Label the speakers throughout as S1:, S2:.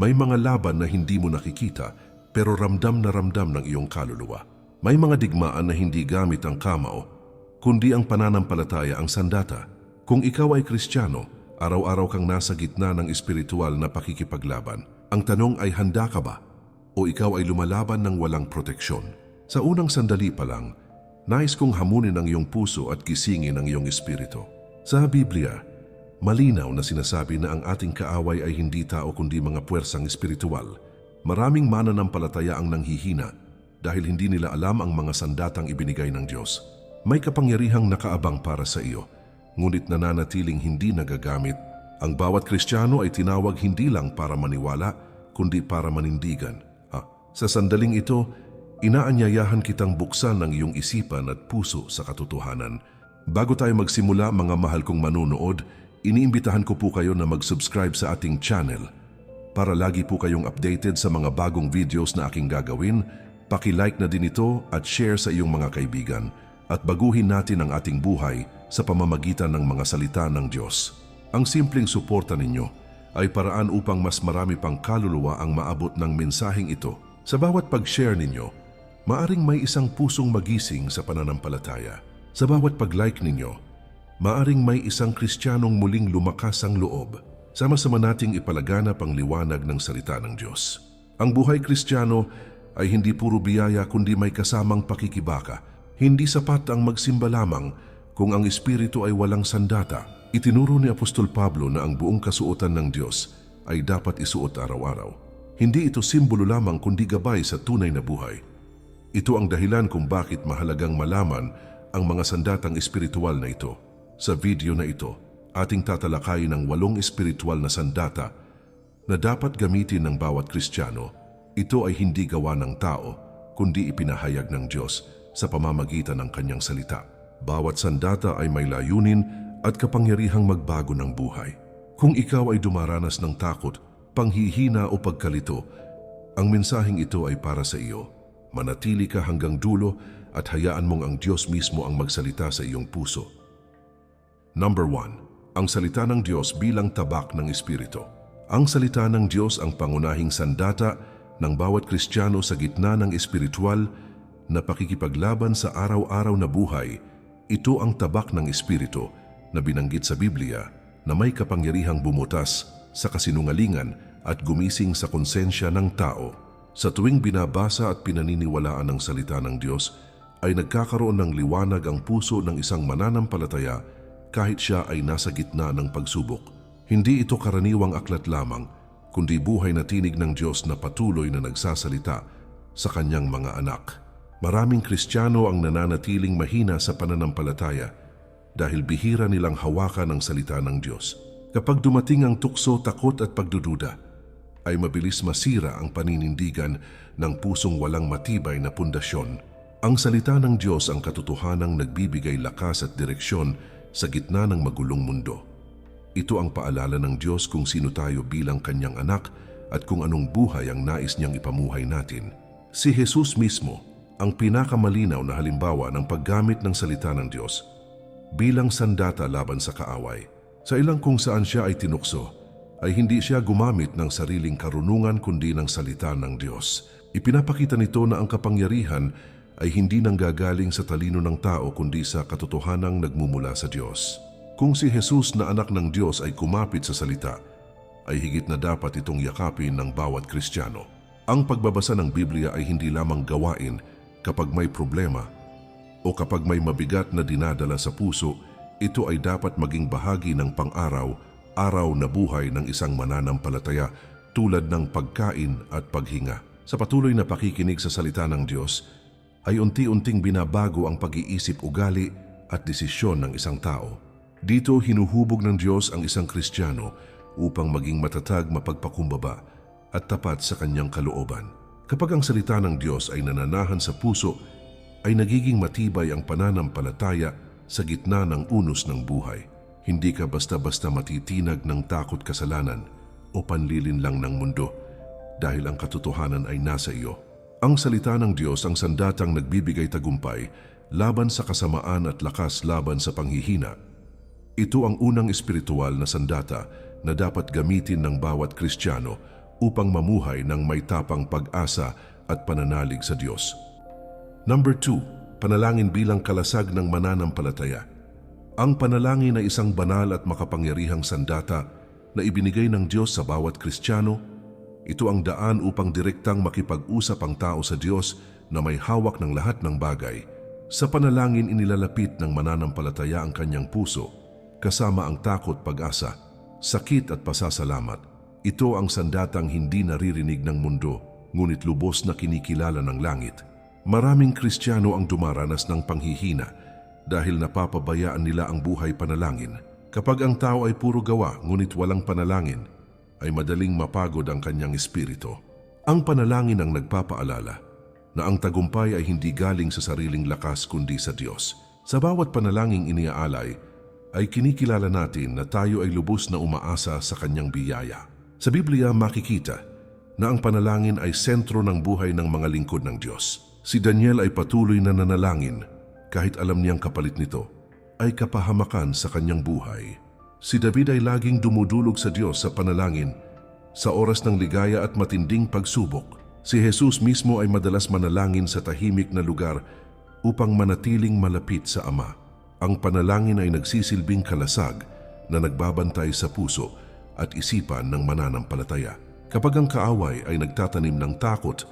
S1: May mga laban na hindi mo nakikita pero ramdam na ramdam ng iyong kaluluwa. May mga digmaan na hindi gamit ang kamao, kundi ang pananampalataya ang sandata. Kung ikaw ay Kristiyano, araw-araw kang nasa gitna ng espiritual na pakikipaglaban. Ang tanong ay, handa ka ba? O ikaw ay lumalaban ng walang proteksyon? Sa unang sandali pa lang, nais kong hamunin ang iyong puso at gisingin ang iyong espiritu. Sa Biblia, malinaw na sinasabi na ang ating kaaway ay hindi tao kundi mga puwersang espiritual. Maraming mananampalataya ang nanghihina dahil hindi nila alam ang mga sandatang ibinigay ng Diyos. May kapangyarihang nakaabang para sa iyo, ngunit nananatiling hindi nagagamit. Ang bawat Kristiyano ay tinawag hindi lang para maniwala, kundi para manindigan. Sa sandaling ito, inaanyayahan kitang buksan ang iyong isipan at puso sa katotohanan. Bago tayo magsimula, mga mahal kong manunood, iniimbitahan ko po kayo na mag-subscribe sa ating channel para lagi po kayong updated sa mga bagong videos na aking gagawin. Paki-like na din ito at share sa iyong mga kaibigan at baguhin natin ang ating buhay sa pamamagitan ng mga salita ng Diyos. Ang simpleng suporta ninyo ay paraan upang mas marami pang kaluluwa ang maabot ng mensaheng ito. Sa bawat pag-share ninyo, maaring may isang pusong magising sa pananampalataya. Sa bawat pag-like ninyo, maaring may isang Kristiyanong muling lumakas ang loob. Sama-sama nating ipalaganap ang liwanag ng salita ng Diyos. Ang buhay Kristiyano ay hindi puro biyaya kundi may kasamang pakikibaka. Hindi sapat ang magsimba lamang kung ang espiritu ay walang sandata. Itinuro ni Apostol Pablo na ang buong kasuotan ng Diyos ay dapat isuot araw-araw. Hindi ito simbolo lamang kundi gabay sa tunay na buhay. Ito ang dahilan kung bakit mahalagang malaman ang mga sandatang espiritual na ito. Sa video na ito, ating tatalakayin ang 8 espiritual na sandata na dapat gamitin ng bawat Kristiyano. Ito ay hindi gawa ng tao, kundi ipinahayag ng Diyos sa pamamagitan ng kanyang salita. Bawat sandata ay may layunin at kapangyarihang magbago ng buhay. Kung ikaw ay dumaranas ng takot, panghihina o pagkalito, ang mensaheng ito ay para sa iyo. Manatili ka hanggang dulo at hayaan mong ang Diyos mismo ang magsalita sa iyong puso. Number 1. Ang salita ng Diyos bilang tabak ng espiritu. Ang salita ng Diyos ang pangunahing sandata ng bawat Kristiyano sa gitna ng espiritual na pakikipaglaban sa araw-araw na buhay. Ito ang tabak ng espiritu na binanggit sa Biblia na may kapangyarihang bumutas sa kasinungalingan at gumising sa konsensya ng tao. Sa tuwing binabasa at pinaniniwalaan ng salita ng Diyos, ay nagkakaroon ng liwanag ang puso ng isang mananampalataya kahit siya ay nasa gitna ng pagsubok. Hindi ito karaniwang aklat lamang, kundi buhay na tinig ng Diyos na patuloy na nagsasalita sa kanyang mga anak. Maraming Kristiyano ang nananatiling mahina sa pananampalataya dahil bihira nilang hawakan ang salita ng Diyos. Kapag dumating ang tukso, takot at pagdududa, ay mabilis masira ang paninindigan ng pusong walang matibay na pundasyon. Ang salita ng Diyos ang katotohanang nagbibigay lakas at direksyon sa gitna ng magulong mundo. Ito ang paalala ng Diyos kung sino tayo bilang kanyang anak at kung anong buhay ang nais niyang ipamuhay natin. Si Jesus mismo ang pinakamalinaw na halimbawa ng paggamit ng salita ng Diyos bilang sandata laban sa kaaway. Sa ilang kung saan siya ay tinukso, ay hindi siya gumamit ng sariling karunungan kundi ng salita ng Diyos. Ipinapakita nito na ang kapangyarihan ay hindi nanggagaling sa talino ng tao kundi sa katotohanang nagmumula sa Diyos. Kung si Jesus na anak ng Diyos ay kumapit sa salita, ay higit na dapat itong yakapin ng bawat Kristiyano. Ang pagbabasa ng Biblia ay hindi lamang gawain kapag may problema o kapag may mabigat na dinadala sa puso. Ito ay dapat maging bahagi ng pang-araw-araw na buhay ng isang mananampalataya tulad ng pagkain at paghinga. Sa patuloy na pakikinig sa salita ng Diyos, ay unti-unting binabago ang pag-iisip, ugali at desisyon ng isang tao. Dito hinuhubog ng Diyos ang isang Kristiyano upang maging matatag, mapagpakumbaba at tapat sa kanyang kalooban. Kapag ang salita ng Diyos ay nananahan sa puso, ay nagiging matibay ang pananampalataya sa gitna ng unos ng buhay. Hindi ka basta-basta matitinag ng takot, kasalanan o panlilinlang ng mundo dahil ang katotohanan ay nasa iyo. Ang salita ng Diyos ang sandatang nagbibigay tagumpay laban sa kasamaan at lakas laban sa panghihina. Ito ang unang espiritual na sandata na dapat gamitin ng bawat Kristiyano upang mamuhay ng may tapang pag-asa at pananalig sa Diyos. Number 2, panalangin bilang kalasag ng mananampalataya. Ang panalangin ay isang banal at makapangyarihang sandata na ibinigay ng Diyos sa bawat Kristiyano. Ito ang daan upang direktang makipag-usap ang tao sa Diyos na may hawak ng lahat ng bagay. Sa panalangin inilalapit ng mananampalataya ang kanyang puso, kasama ang takot, pag-asa, sakit at pasasalamat. Ito ang sandatang hindi naririnig ng mundo, ngunit lubos na kinikilala ng langit. Maraming Kristiyano ang dumaranas ng panghihina dahil napapabayaan nila ang buhay panalangin. Kapag ang tao ay puro gawa ngunit walang panalangin, ay madaling mapagod ang kanyang espiritu. Ang panalangin ang nagpapaalala na ang tagumpay ay hindi galing sa sariling lakas kundi sa Diyos. Sa bawat panalangin iniaalay, ay kinikilala natin na tayo ay lubos na umaasa sa kanyang biyaya. Sa Biblia makikita na ang panalangin ay sentro ng buhay ng mga lingkod ng Diyos. Si Daniel ay patuloy na nanalangin kahit alam niyang kapalit nito ay kapahamakan sa kanyang buhay. Si David ay laging dumudulog sa Diyos sa panalangin sa oras ng ligaya at matinding pagsubok. Si Jesus mismo ay madalas manalangin sa tahimik na lugar upang manatiling malapit sa Ama. Ang panalangin ay nagsisilbing kalasag na nagbabantay sa puso at isipan ng mananampalataya. Kapag ang kaaway ay nagtatanim ng takot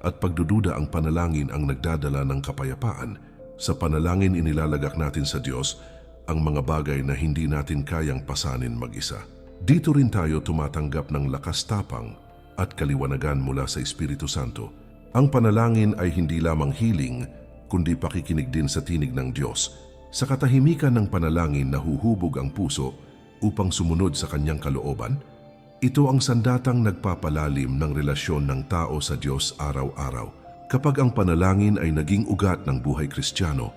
S1: at pagdududa, ang panalangin ang nagdadala ng kapayapaan. Sa panalangin inilalagak natin sa Diyos ang mga bagay na hindi natin kayang pasanin mag-isa. Dito rin tayo tumatanggap ng lakas, tapang at kaliwanagan mula sa Espiritu Santo. Ang panalangin ay hindi lamang healing, kundi pakikinig din sa tinig ng Diyos. Sa katahimikan ng panalangin nahuhubog ang puso upang sumunod sa kanyang kalooban. Ito ang sandatang nagpapalalim ng relasyon ng tao sa Diyos araw-araw. Kapag ang panalangin ay naging ugat ng buhay Kristiyano,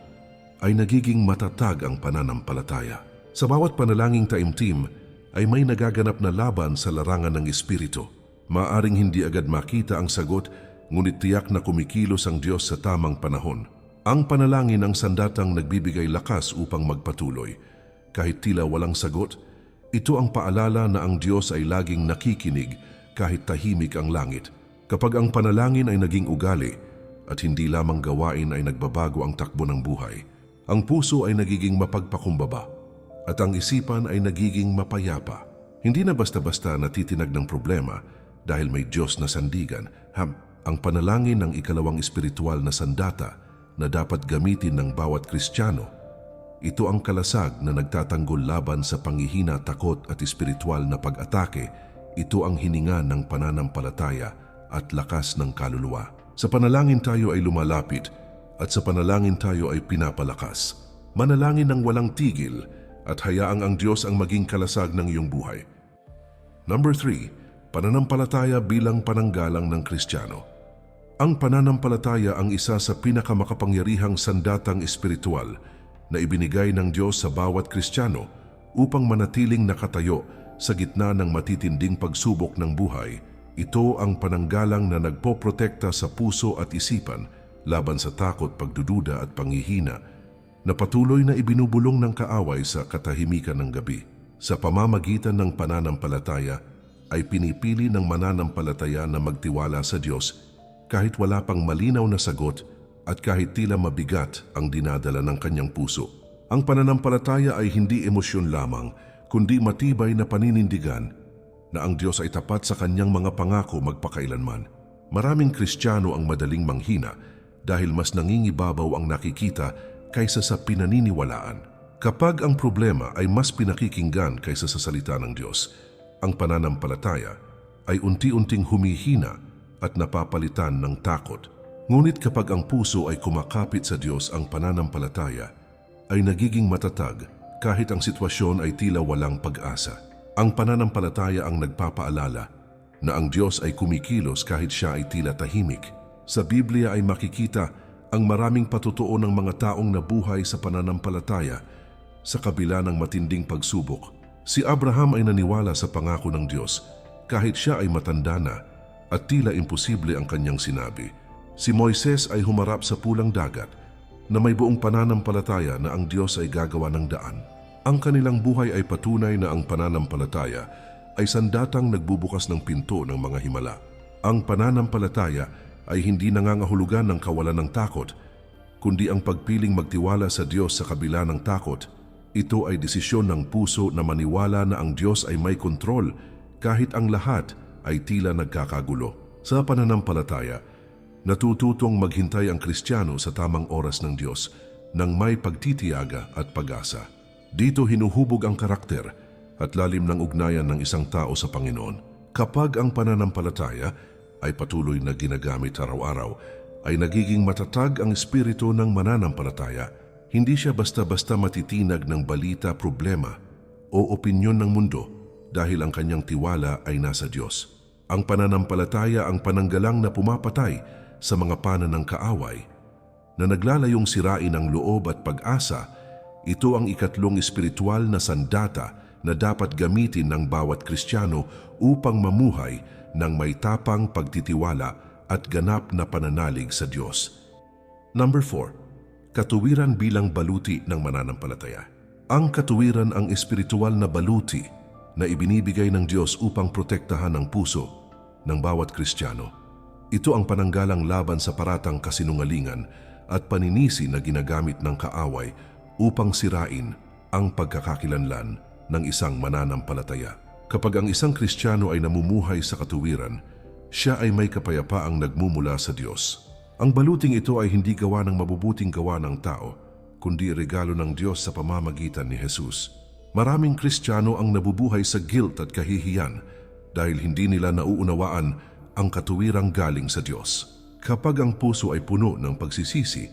S1: ay nagiging matatag ang pananampalataya. Sa bawat panalangin taimtim ay may nagaganap na laban sa larangan ng Espiritu. Maaring hindi agad makita ang sagot, ngunit tiyak na kumikilos ang Diyos sa tamang panahon. Ang panalangin ang sandatang nagbibigay lakas upang magpatuloy. Kahit tila walang sagot, ito ang paalala na ang Diyos ay laging nakikinig kahit tahimik ang langit. Kapag ang panalangin ay naging ugali at hindi lamang gawain, ay nagbabago ang takbo ng buhay. Ang puso ay nagiging mapagpakumbaba at ang isipan ay nagiging mapayapa. Hindi na basta-basta natitinag ng problema dahil may Diyos na sandigan. Ang panalangin ng ikalawang espiritual na sandata na dapat gamitin ng bawat Kristiyano. Ito ang kalasag na nagtatanggol laban sa panghihina, takot at espiritual na pag-atake. Ito ang hininga ng pananampalataya at lakas ng kaluluwa. Sa panalangin tayo ay lumalapit at sa panalangin tayo ay pinapalakas. Manalangin ng walang tigil at hayaang ang Diyos ang maging kalasag ng iyong buhay. Number 3, pananampalataya bilang pananggalang ng Kristiyano. Ang pananampalataya ang isa sa pinakamakapangyarihang sandatang espiritual na ibinigay ng Diyos sa bawat Kristiyano upang manatiling nakatayo sa gitna ng matitinding pagsubok ng buhay. Ito ang pananggalang na nagpoprotekta sa puso at isipan laban sa takot, pagdududa at panghihina na patuloy na ibinubulong ng kaaway sa katahimikan ng gabi. Sa pamamagitan ng pananampalataya ay pinipili ng mananampalataya na magtiwala sa Diyos kahit wala pang malinaw na sagot at kahit tila mabigat ang dinadala ng kanyang puso. Ang pananampalataya ay hindi emosyon lamang, kundi matibay na paninindigan na ang Diyos ay tapat sa kanyang mga pangako magpakailanman. Maraming Kristiyano ang madaling manghina dahil mas nangingibabaw ang nakikita kaysa sa pinaniniwalaan. Kapag ang problema ay mas pinakikinggan kaysa sa salita ng Diyos, ang pananampalataya ay unti-unting humihina at napapalitan ng takot. Ngunit kapag ang puso ay kumakapit sa Diyos, ang pananampalataya ay nagiging matatag kahit ang sitwasyon ay tila walang pag-asa. Ang pananampalataya ang nagpapaalala na ang Diyos ay kumikilos kahit siya ay tila tahimik. Sa Biblia ay makikita ang maraming patutuo ng mga taong nabuhay sa pananampalataya sa kabila ng matinding pagsubok. Si Abraham ay naniwala sa pangako ng Diyos kahit siya ay matanda na at tila imposible ang kanyang sinabi. Si Moises ay humarap sa pulang dagat na may buong pananampalataya na ang Diyos ay gagawa ng daan. Ang kanilang buhay ay patunay na ang pananampalataya ay sandatang nagbubukas ng pinto ng mga himala. Ang pananampalataya ay hindi nangangahulugan ng kawalan ng takot, kundi ang pagpiling magtiwala sa Diyos sa kabila ng takot. Ito ay desisyon ng puso na maniwala na ang Diyos ay may kontrol kahit ang lahat ay tila nagkakagulo. Sa pananampalataya, natututong maghintay ang Kristiyano sa tamang oras ng Diyos nang may pagtitiyaga at pag-asa. Dito hinuhubog ang karakter at lalim ng ugnayan ng isang tao sa Panginoon. Kapag ang pananampalataya ay patuloy na ginagamit araw-araw, ay nagiging matatag ang espiritu ng mananampalataya. Hindi siya basta-basta matitinag ng balita, problema o opinyon ng mundo dahil ang kanyang tiwala ay nasa Diyos. Ang pananampalataya ang pananggalang na pumapatay sa mga pananang kaaway na naglalayong sirain ang loob at pag-asa. Ito ang ikatlong espiritual na sandata na dapat gamitin ng bawat Kristiyano upang mamuhay ng may tapang pagtitiwala at ganap na pananalig sa Diyos. Number 4. Katuwiran bilang baluti ng mananampalataya. Ang katuwiran ang espiritual na baluti na ibinibigay ng Diyos upang protektahan ang puso ng bawat Kristiyano. Ito ang pananggalang laban sa paratang kasinungalingan at paninisi na ginagamit ng kaaway upang sirain ang pagkakakilanlan ng isang mananampalataya. Kapag ang isang Kristiyano ay namumuhay sa katuwiran, siya ay may kapayapaang nagmumula sa Diyos. Ang baluting ito ay hindi gawa ng mabubuting gawa ng tao, kundi regalo ng Diyos sa pamamagitan ni Jesus. Maraming Kristiyano ang nabubuhay sa guilt at kahihiyan dahil hindi nila nauunawaan ang katuwirang galing sa Diyos. Kapag ang puso ay puno ng pagsisisi,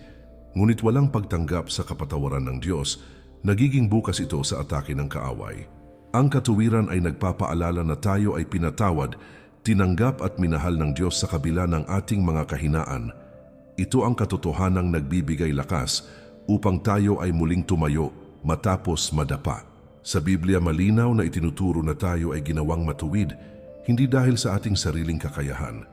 S1: ngunit walang pagtanggap sa kapatawaran ng Diyos, nagiging bukas ito sa atake ng kaaway. Ang katuwiran ay nagpapaalala na tayo ay pinatawad, tinanggap at minahal ng Diyos sa kabila ng ating mga kahinaan. Ito ang katotohanang nagbibigay lakas upang tayo ay muling tumayo matapos madapa. Sa Biblia malinaw na itinuturo na tayo ay ginawang matuwid, hindi dahil sa ating sariling kakayahan,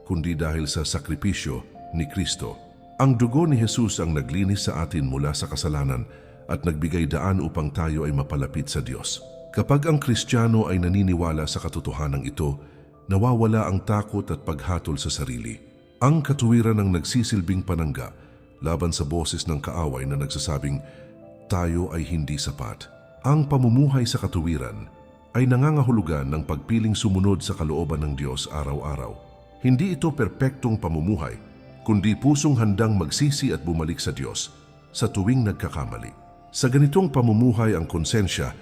S1: kundi dahil sa sakripisyo ni Kristo. Ang dugo ni Jesus ang naglinis sa atin mula sa kasalanan at nagbigay daan upang tayo ay mapalapit sa Diyos. Kapag ang Kristiyano ay naniniwala sa katotohanan ito, nawawala ang takot at paghatol sa sarili. Ang katuwiran ang nagsisilbing panangga laban sa boses ng kaaway na nagsasabing, tayo ay hindi sapat. Ang pamumuhay sa katuwiran ay nangangahulugan ng pagpiling sumunod sa kalooban ng Diyos araw-araw. Hindi ito perpektong pamumuhay, kundi pusong handang magsisi at bumalik sa Diyos sa tuwing nagkakamali. Sa ganitong pamumuhay ang konsensya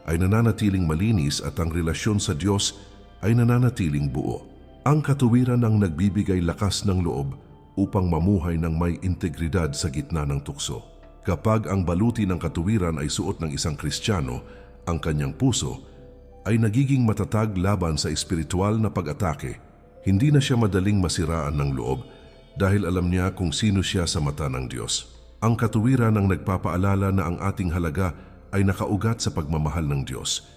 S1: ay nananatiling malinis at ang relasyon sa Diyos ay nananatiling buo. Ang katuwiran ang nagbibigay lakas ng loob upang mamuhay ng may integridad sa gitna ng tukso. Kapag ang baluti ng katuwiran ay suot ng isang Kristiyano, ang kanyang puso ay nagiging matatag laban sa espiritual na pag-atake. Hindi na siya madaling masiraan ng loob dahil alam niya kung sino siya sa mata ng Diyos. Ang katuwiran ang nagpapaalala na ang ating halaga ay nakaugat sa pagmamahal ng Diyos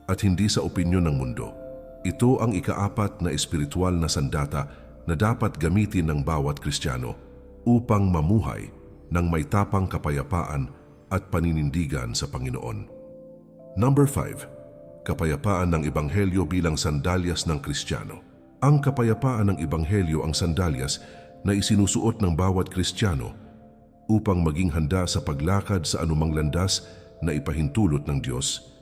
S1: at hindi sa opinyon ng mundo. Ito ang ikaapat na espiritual na sandata na dapat gamitin ng bawat Kristiyano upang mamuhay ng may tapang kapayapaan at paninindigan sa Panginoon. Number 5. Kapayapaan ng Ebanghelyo bilang sandalyas ng Kristiyano. Ang kapayapaan ng Ebanghelyo ang sandalyas na isinusuot ng bawat Kristiyano upang maging handa sa paglakad sa anumang landas na ipahintulot ng Diyos.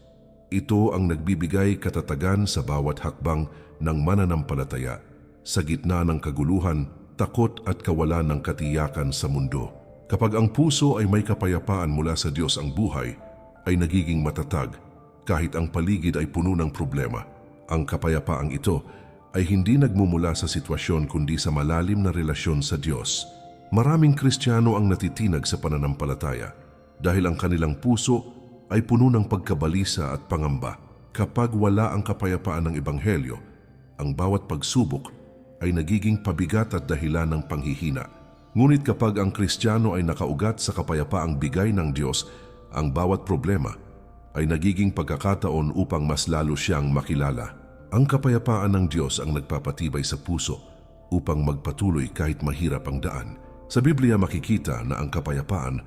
S1: Ito ang nagbibigay katatagan sa bawat hakbang ng mananampalataya sa gitna ng kaguluhan, takot at kawalan ng katiyakan sa mundo. Kapag ang puso ay may kapayapaan mula sa Diyos, ang buhay ay nagiging matatag kahit ang paligid ay puno ng problema. Ang kapayapaang ito ay hindi nagmumula sa sitwasyon kundi sa malalim na relasyon sa Diyos. Maraming Kristiyano ang natitinag sa pananampalataya dahil ang kanilang puso ay puno ng pagkabalisa at pangamba. Kapag wala ang kapayapaan ng Ebanghelyo, ang bawat pagsubok ay nagiging pabigat at dahilan ng panghihina. Ngunit kapag ang Kristiyano ay nakaugat sa kapayapaang bigay ng Diyos, ang bawat problema ay nagiging pagkakataon upang mas lalo siyang makilala. Ang kapayapaan ng Diyos ang nagpapatibay sa puso upang magpatuloy kahit mahirap ang daan. Sa Biblia makikita na ang kapayapaan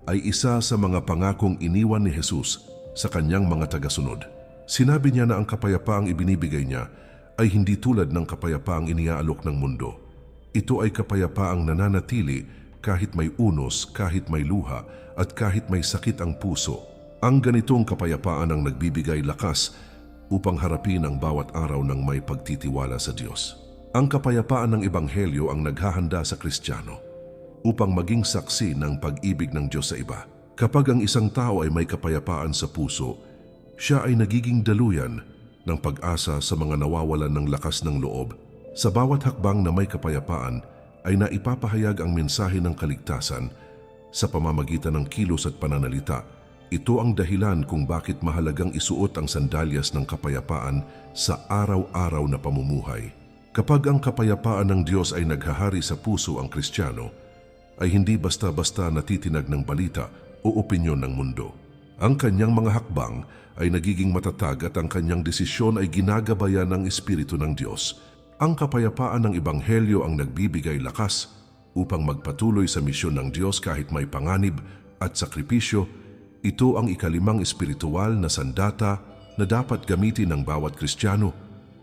S1: ay isa sa mga pangakong iniwan ni Jesus sa kanyang mga tagasunod. Sinabi niya na ang kapayapaang ibinibigay niya ay hindi tulad ng kapayapaang iniaalok ng mundo. Ito ay kapayapaang nananatili kahit may unos, kahit may luha, at kahit may sakit ang puso. Ang ganitong kapayapaan ang nagbibigay lakas upang harapin ang bawat araw ng may pagtitiwala sa Diyos. Ang kapayapaan ng Ebanghelyo ang naghahanda sa Kristiyano upang maging saksi ng pag-ibig ng Diyos sa iba. Kapag ang isang tao ay may kapayapaan sa puso, siya ay nagiging daluyan ng pag-asa sa mga nawawalan ng lakas ng loob. Sa bawat hakbang na may kapayapaan ay naipapahayag ang mensahe ng kaligtasan sa pamamagitan ng kilos at pananalita. Ito ang dahilan kung bakit mahalagang isuot ang sandalyas ng kapayapaan sa araw-araw na pamumuhay. Kapag ang kapayapaan ng Diyos ay naghahari sa puso ang Kristiyano, ay hindi basta-basta natitinag ng balita o opinyon ng mundo. Ang kanyang mga hakbang ay nagiging matatag at ang kanyang desisyon ay ginagabayan ng Espiritu ng Diyos. Ang kapayapaan ng Ebanghelyo ang nagbibigay lakas upang magpatuloy sa misyon ng Diyos kahit may panganib at sakripisyo. Ito ang ikalimang espiritual na sandata na dapat gamitin ng bawat Kristiyano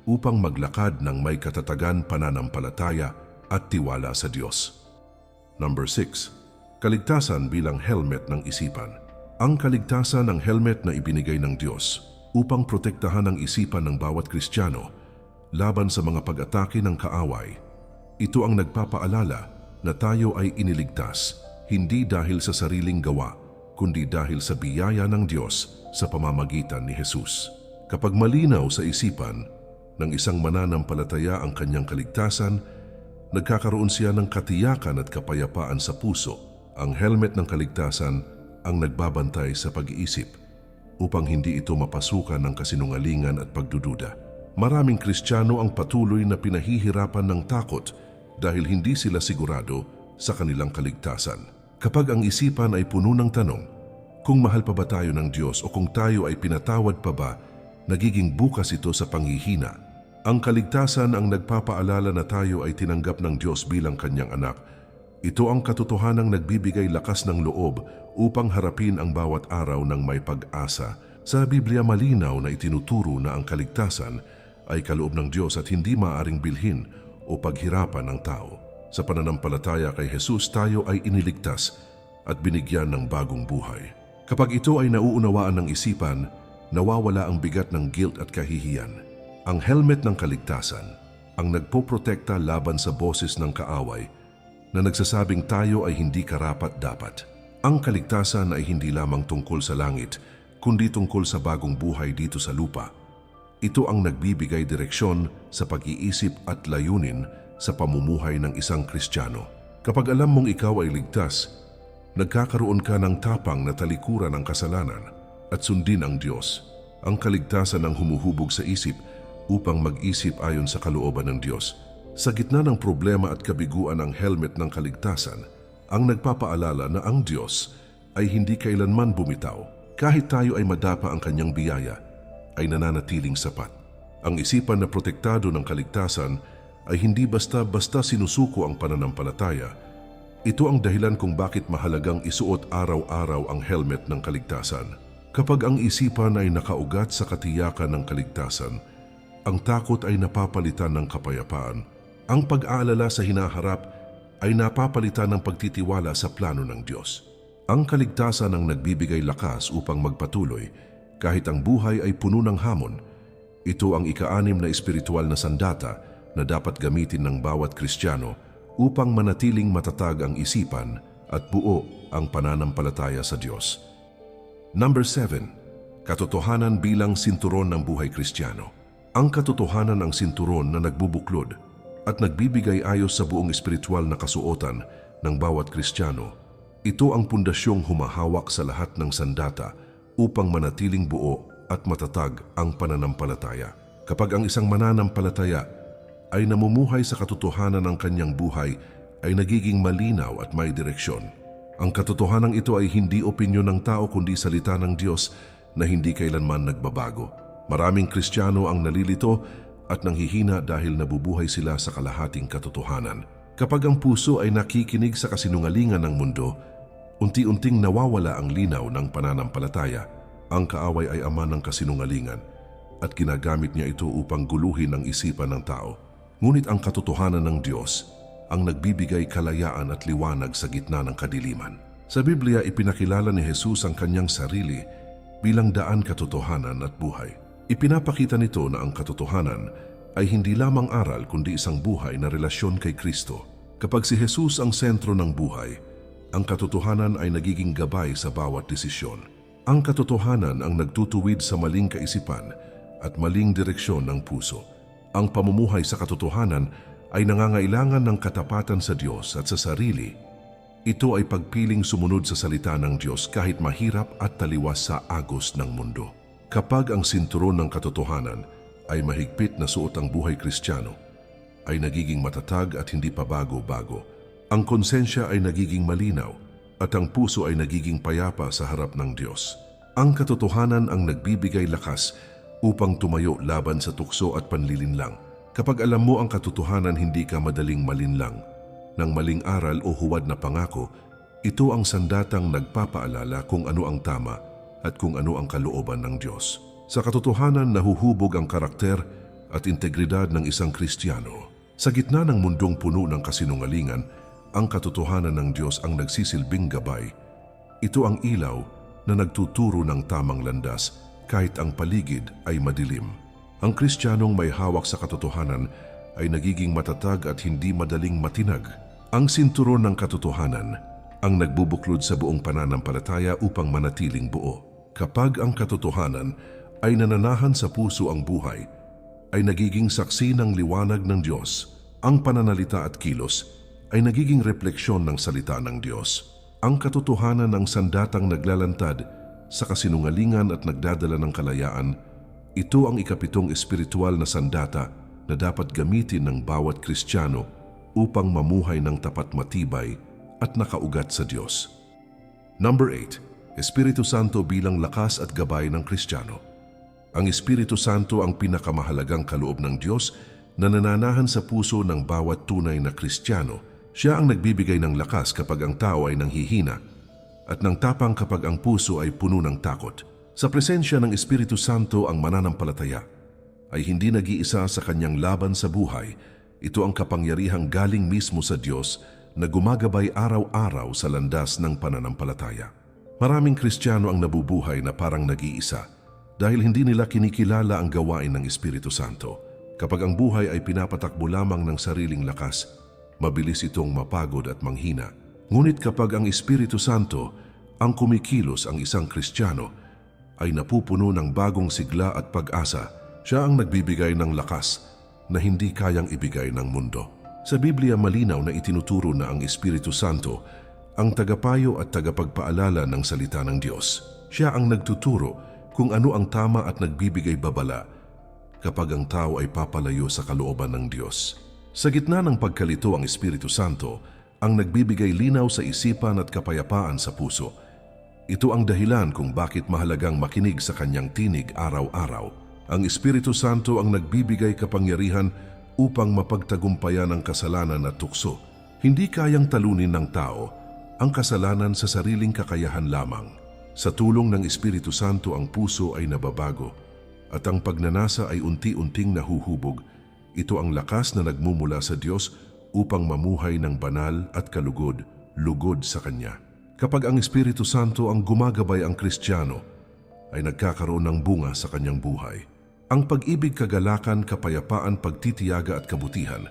S1: upang maglakad ng may katatagan pananampalataya at tiwala sa Diyos. Number 6. Kaligtasan bilang helmet ng isipan. Ang kaligtasan ng helmet na ibinigay ng Diyos upang protektahan ang isipan ng bawat Kristiyano laban sa mga pag-atake ng kaaway. Ito ang nagpapaalala na tayo ay iniligtas, hindi dahil sa sariling gawa, kundi dahil sa biyaya ng Diyos sa pamamagitan ni Jesus. Kapag malinaw sa isipan ng isang mananampalataya ang kanyang kaligtasan, nagkakaroon siya ng katiyakan at kapayapaan sa puso. Ang helmet ng kaligtasan ang nagbabantay sa pag-iisip upang hindi ito mapasukan ng kasinungalingan at pagdududa. Maraming Kristiyano ang patuloy na pinahihirapan ng takot dahil hindi sila sigurado sa kanilang kaligtasan. Kapag ang isipan ay puno ng tanong, kung mahal pa ba tayo ng Diyos o kung tayo ay pinatawad pa ba, nagiging bukas ito sa panghihina. Ang kaligtasan ang nagpapaalala na tayo ay tinanggap ng Diyos bilang kanyang anak. Ito ang katotohanang nagbibigay lakas ng loob upang harapin ang bawat araw ng may pag-asa. Sa Biblia malinaw na itinuturo na ang kaligtasan ay kaloob ng Diyos at hindi maaaring bilhin o paghirapan ng tao. Sa pananampalataya kay Jesus, tayo ay iniligtas at binigyan ng bagong buhay. Kapag ito ay nauunawaan ng isipan, nawawala ang bigat ng guilt at kahihiyan. Ang helmet ng kaligtasan ang nagpoprotekta laban sa boses ng kaaway na nagsasabing tayo ay hindi karapat-dapat. Ang kaligtasan ay hindi lamang tungkol sa langit, kundi tungkol sa bagong buhay dito sa lupa. Ito ang nagbibigay direksyon sa pag-iisip at layunin sa pamumuhay ng isang Kristiyano. Kapag alam mong ikaw ay ligtas, nagkakaroon ka ng tapang na talikuran ang kasalanan at sundin ang Diyos. Ang kaligtasan ang humuhubog sa isip upang mag-isip ayon sa kalooban ng Diyos. Sa gitna ng problema at kabiguan ng helmet ng kaligtasan, ang nagpapaalala na ang Diyos ay hindi kailanman bumitaw. Kahit tayo ay madapa ang kanyang biyaya, ay nananatiling sapat. Ang isipan na protektado ng kaligtasan ay hindi basta-basta sinusuko ang pananampalataya. Ito ang dahilan kung bakit mahalagang isuot araw-araw ang helmet ng kaligtasan. Kapag ang isipan ay nakaugat sa katiyakan ng kaligtasan, ang takot ay napapalitan ng kapayapaan. Ang pag-aalala sa hinaharap ay napapalitan ng pagtitiwala sa plano ng Diyos. Ang kaligtasan ang nagbibigay lakas upang magpatuloy kahit ang buhay ay puno ng hamon. Ito ang ika-6 na espiritual na sandata na dapat gamitin ng bawat Kristiyano upang manatiling matatag ang isipan at buo ang pananampalataya sa Diyos. Number 7. Katotohanan bilang sinturon ng buhay Kristiyano. Ang katotohanan ang sinturon na nagbubuklod at nagbibigay ayos sa buong espiritual na kasuotan ng bawat Kristiyano. Ito ang pundasyong humahawak sa lahat ng sandata upang manatiling buo at matatag ang pananampalataya. Kapag ang isang mananampalataya ay namumuhay sa katotohanan ng kanyang buhay, ay nagiging malinaw at may direksyon. Ang katotohanan ito ay hindi opinyon ng tao kundi salita ng Diyos na hindi kailanman nagbabago. Maraming Kristiyano ang nalilito at nanghihina dahil nabubuhay sila sa kalahating katotohanan. Kapag ang puso ay nakikinig sa kasinungalingan ng mundo, unti-unting nawawala ang linaw ng pananampalataya. Ang kaaway ay ama ng kasinungalingan at ginagamit niya ito upang guluhin ang isipan ng tao. Ngunit ang katotohanan ng Diyos ang nagbibigay kalayaan at liwanag sa gitna ng kadiliman. Sa Biblia, ipinakilala ni Jesus ang kanyang sarili bilang daan, katotohanan at buhay. Ipinapakita nito na ang katotohanan ay hindi lamang aral kundi isang buhay na relasyon kay Kristo. Kapag si Jesus ang sentro ng buhay, ang katotohanan ay nagiging gabay sa bawat desisyon. Ang katotohanan ang nagtutuwid sa maling kaisipan at maling direksyon ng puso. Ang pamumuhay sa katotohanan ay nangangailangan ng katapatan sa Diyos at sa sarili. Ito ay pagpiling sumunod sa salita ng Diyos kahit mahirap at taliwas sa agos ng mundo. Kapag ang sinturon ng katotohanan ay mahigpit na suot ang buhay Kristiyano, ay nagiging matatag at hindi pa bago-bago. Ang konsensya ay nagiging malinaw at ang puso ay nagiging payapa sa harap ng Diyos. Ang katotohanan ang nagbibigay lakas upang tumayo laban sa tukso at panlilinlang. Kapag alam mo ang katotohanan, hindi ka madaling malinlang ng maling aral o huwad na pangako. Ito ang sandatang nagpapaalala kung ano ang tama at kung ano ang kalooban ng Diyos. Sa katotohanan, nahuhubog ang karakter at integridad ng isang Kristiyano. Sa gitna ng mundong puno ng kasinungalingan, ang katotohanan ng Diyos ang nagsisilbing gabay. Ito ang ilaw na nagtuturo ng tamang landas kahit ang paligid ay madilim. Ang Kristiyanong may hawak sa katotohanan ay nagiging matatag at hindi madaling matinag. Ang sinturon ng katotohanan ang nagbubuklod sa buong pananampalataya upang manatiling buo. Kapag ang katotohanan ay nananahan sa puso, ang buhay ay nagiging saksi ng liwanag ng Diyos. Ang pananalita at kilos ay nagiging refleksyon ng salita ng Diyos. Ang katotohanan ang sandatang naglalantad sa kasinungalingan at nagdadala ng kalayaan. Ito ang ikapitong espiritual na sandata na dapat gamitin ng bawat Kristiyano upang mamuhay ng tapat, matibay at nakaugat sa Diyos. Number 8. Espiritu Santo bilang lakas at gabay ng Kristiyano. Ang Espiritu Santo ang pinakamahalagang kaloob ng Diyos na nananahan sa puso ng bawat tunay na Kristiyano. Siya ang nagbibigay ng lakas kapag ang tao ay nanghihina at ng tapang kapag ang puso ay puno ng takot. Sa presensya ng Espiritu Santo, ang mananampalataya ay hindi nag-iisa sa kanyang laban sa buhay. Ito ang kapangyarihang galing mismo sa Diyos na gumagabay araw-araw sa landas ng pananampalataya. Maraming Kristiyano ang nabubuhay na parang nag-iisa dahil hindi nila kinikilala ang gawain ng Espiritu Santo. Kapag ang buhay ay pinapatakbo lamang ng sariling lakas, mabilis itong mapagod at manghina. Ngunit kapag ang Espiritu Santo ang kumikilos, ang isang Kristiyano ay napupuno ng bagong sigla at pag-asa. Siya ang nagbibigay ng lakas na hindi kayang ibigay ng mundo. Sa Biblia, malinaw na itinuturo na ang Espiritu Santo ang tagapayo at tagapagpaalala ng salita ng Diyos. Siya ang nagtuturo kung ano ang tama at nagbibigay babala kapag ang tao ay papalayo sa kalooban ng Diyos. Sa gitna ng pagkalito, ang Espiritu Santo ang nagbibigay linaw sa isipan at kapayapaan sa puso. Ito ang dahilan kung bakit mahalagang makinig sa kanyang tinig araw-araw. Ang Espiritu Santo ang nagbibigay kapangyarihan upang mapagtagumpayan ang kasalanan at tukso. Hindi kayang talunin ng tao ang kasalanan sa sariling kakayahan lamang. Sa tulong ng Espiritu Santo, ang puso ay nababago at ang pagnanasa ay unti-unting nahuhubog. Ito ang lakas na nagmumula sa Diyos upang mamuhay ng banal at kalugod-lugod sa Kanya. Kapag ang Espiritu Santo ang gumagabay, ang Kristiyano ay nagkakaroon ng bunga sa kanyang buhay. Ang pag-ibig, kagalakan, kapayapaan, pagtitiyaga at kabutihan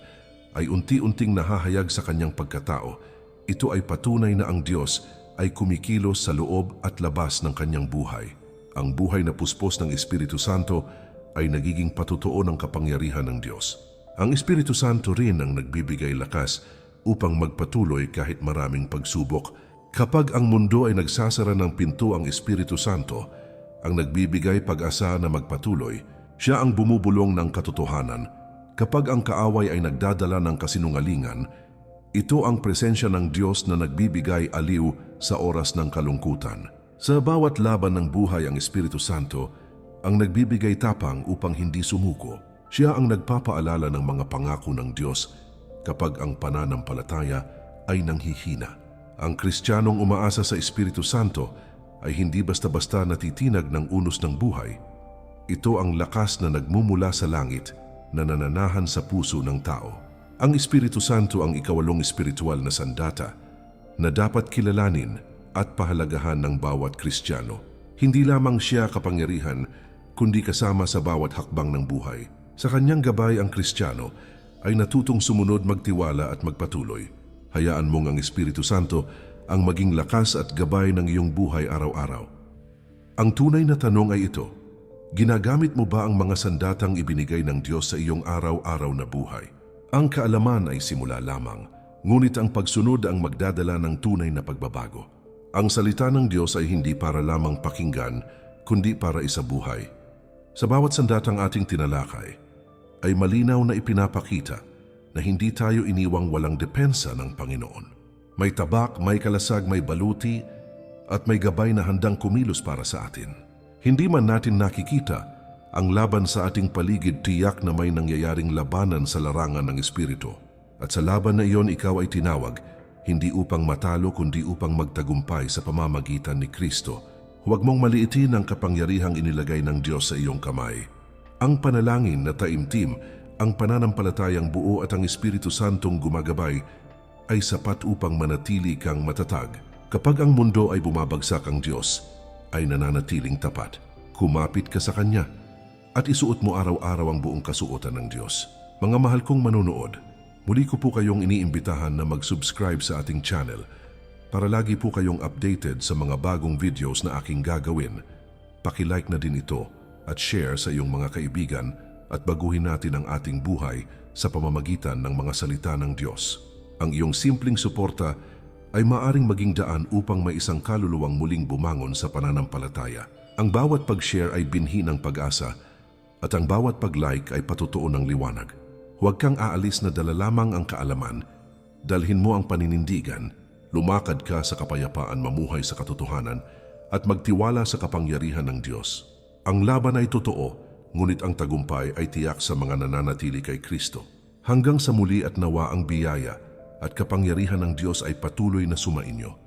S1: ay unti-unting nahahayag sa kanyang pagkatao. Ito ay patunay na ang Diyos ay kumikilos sa loob at labas ng kanyang buhay. Ang buhay na puspos ng Espiritu Santo ay nagiging patutuo ng kapangyarihan ng Diyos. Ang Espiritu Santo rin ang nagbibigay lakas upang magpatuloy kahit maraming pagsubok. Kapag ang mundo ay nagsasara ng pinto, ang Espiritu Santo ang nagbibigay pag-asa na magpatuloy. Siya ang bumubulong ng katotohanan. Kapag ang kaaway ay nagdadala ng kasinungalingan, ito ang presensya ng Diyos na nagbibigay aliw sa oras ng kalungkutan. Sa bawat laban ng buhay, ang Espiritu Santo ang nagbibigay tapang upang hindi sumuko. Siya ang nagpapaalala ng mga pangako ng Diyos kapag ang pananampalataya ay nanghihina. Ang Kristiyanong umaasa sa Espiritu Santo ay hindi basta-basta natitinag ng unos ng buhay. Ito ang lakas na nagmumula sa langit na nananahan sa puso ng tao. Ang Espiritu Santo ang ikawalong espiritual na sandata na dapat kilalanin at pahalagahan ng bawat Kristiyano. Hindi lamang siya kapangyarihan, kundi kasama sa bawat hakbang ng buhay. Sa kanyang gabay ang Kristiyano ay natutong sumunod, magtiwala at magpatuloy. Hayaan mong ang Espiritu Santo ang maging lakas at gabay ng iyong buhay araw-araw. Ang tunay na tanong ay ito: ginagamit mo ba ang mga sandatang ibinigay ng Diyos sa iyong araw-araw na buhay? Ang kaalaman ay simula lamang, ngunit ang pagsunod ang magdadala ng tunay na pagbabago. Ang salita ng Diyos ay hindi para lamang pakinggan, kundi para isabuhay. Sa bawat sandatang ating tinalakay, ay malinaw na ipinapakita na hindi tayo iniwang walang depensa ng Panginoon. May tabak, may kalasag, may baluti, at may gabay na handang kumilos para sa atin. Hindi man natin nakikita ang laban sa ating paligid, tiyak na may nangyayaring labanan sa larangan ng Espiritu. At sa laban na iyon, ikaw ay tinawag, hindi upang matalo kundi upang magtagumpay sa pamamagitan ni Kristo. Huwag mong maliitin ang kapangyarihang inilagay ng Diyos sa iyong kamay. Ang panalangin na taimtim, ang pananampalatayang buo at ang Espiritu Santong gumagabay ay sapat upang manatili kang matatag. Kapag ang mundo ay bumabagsak, ang Diyos ay nananatiling tapat. Kumapit ka sa Kanya at isuot mo araw-araw ang buong kasuotan ng Diyos. Mga mahal kong manonood, muli ko po kayong iniimbitahan na mag-subscribe sa ating channel para lagi po kayong updated sa mga bagong videos na aking gagawin. Paki-like na din ito at share sa iyong mga kaibigan at baguhin natin ang ating buhay sa pamamagitan ng mga salita ng Diyos. Ang iyong simpleng suporta ay maaring maging daan upang may isang kaluluwang muling bumangon sa pananampalataya. Ang bawat pag-share ay binhi ng pag-asa at ang bawat pag-like ay patutuo ng liwanag. Huwag kang aalis na dala lamang ang kaalaman. Dalhin mo ang paninindigan, lumakad ka sa kapayapaan, mamuhay sa katotohanan at magtiwala sa kapangyarihan ng Diyos. Ang laban ay totoo, ngunit ang tagumpay ay tiyak sa mga nananatili kay Kristo. Hanggang sa muli at nawa ang biyaya at kapangyarihan ng Diyos ay patuloy na sumainyo.